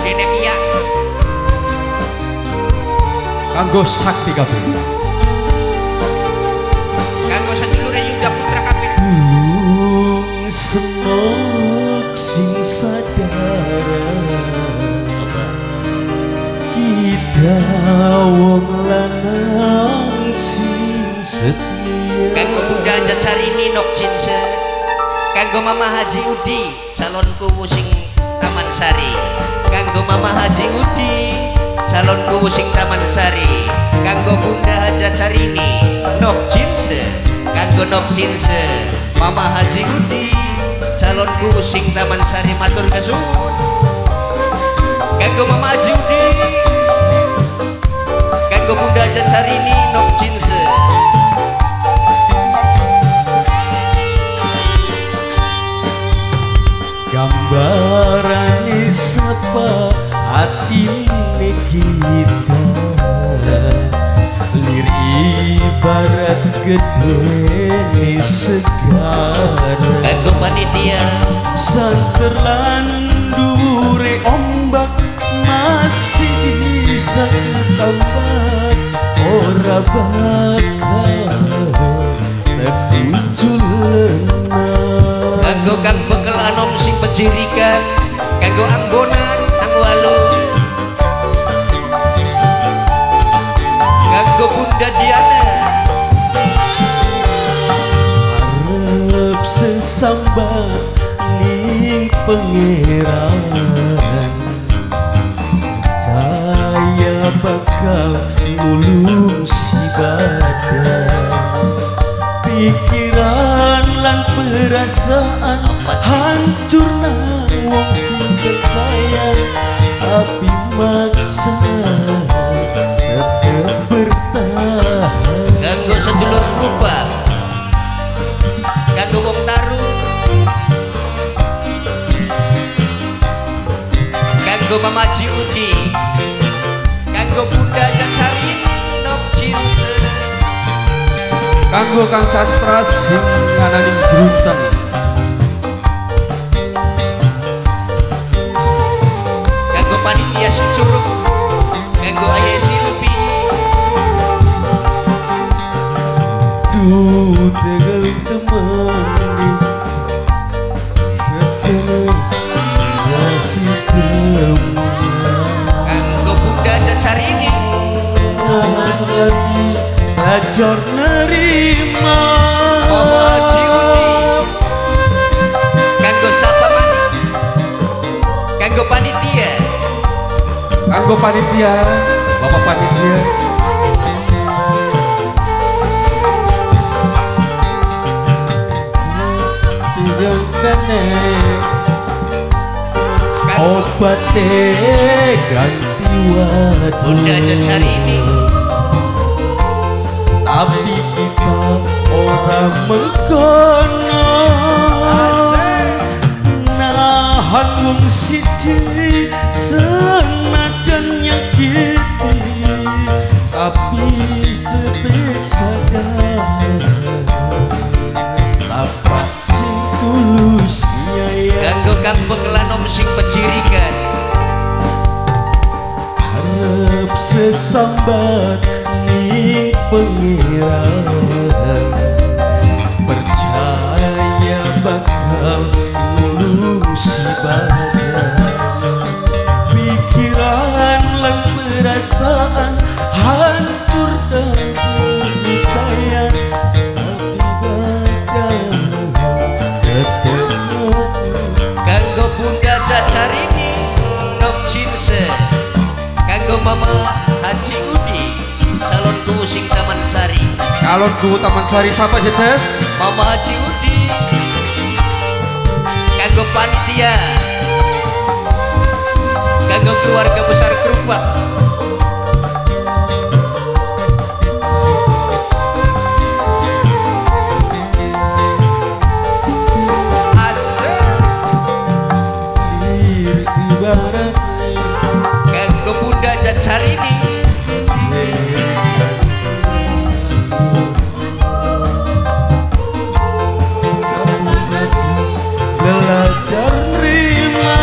Kene Kia kanggo sakti kabeh kanggo sedulure Yuda Putra kabeh Gunung semok sing sadara kita wong lanang sing setia kanggo Bunda Jacarini Nok Cinse kanggo Mama Haji Udi calonku sing Taman Sari kanggo Mama Haji Udi calonku sing Taman Sari kanggo Bunda Jacarini Nok Cinse kanggo Nok Cinse Mama Haji Udi calonku sing Taman Sari matur kesuwun kanggo Mama Haji Udi kanggo Bunda Jacarini Nok Cinse gambaran sapa atine kita lir ibarat gedene segara kanggo panitia santer lan dure ombak masih bisa tambah ora bakal terpicu lenang kanggo kang bekel anom sing penjirikan kanggo anggonan angwalu kanggo Bunda Diana arep sesambat ning pangeran saya bakal nulung si badan pikiran lan perasaan hancur nang wong sing tersayang tapi maksa tetep bertahan kanggo sedulur Krupa kanggo wong Taru kanggo Mama Haji Udi kanggo Bunda Jacarini Nok Cinse kanggo Kang Castra sing ngananing jeruntan kanggo panitia sing curug kanggo Ayah Silvi duh tegel temani kecil masih temuan kanggo Bunda Jacarini hati belajar nerima Mama Haji Udi kanggo sapa maneh kanggo panitia kanggo panitia bapak panitia tidak kene kanggo obat ganti waktu Bunda Jacarini tapi kita orang mengkono nahan wong siji senajan nyakiti tapi sepesadar sapa sing tulus nyayang kanggo kang bekelanom sing pecirikan harap sesambat ning pengiran percaya bakal nulung si badan pikiran lan perasaan hancur dan sayang tapi bakal ketemu kanggo Bunda Jacarini Nok Cinse kanggo Mama Haji Udi calonku sing Taman Sari calonku Taman Sari siapa Jejes Mama Haji Udi kanggo panitia kanggo keluarga besar Krupa ibarat kanggo Bunda Jacarini belajar nerima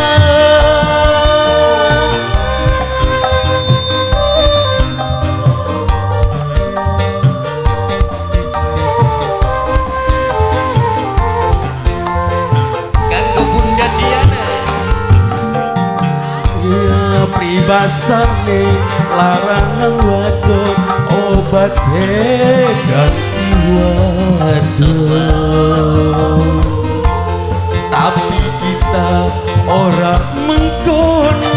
Peribasane larangan wadon obat ganti wadon. Tapi kita orang mengkono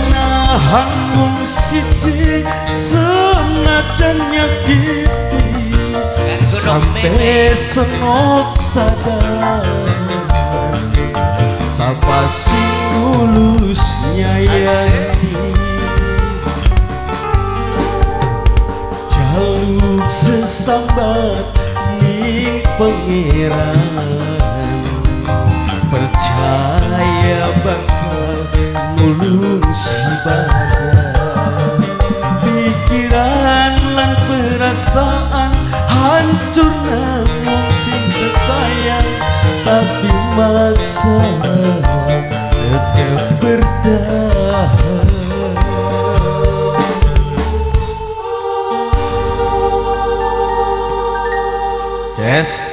nahan wong siji senajan nyakiti sampai senok sadar sapa sing tulus nyayangi jaluk sesambat ning pangeran percaya bakal nulung si badan pikiran lan perasaan hancur namun sing tersayang tapi maksa tetap bertahan. Jess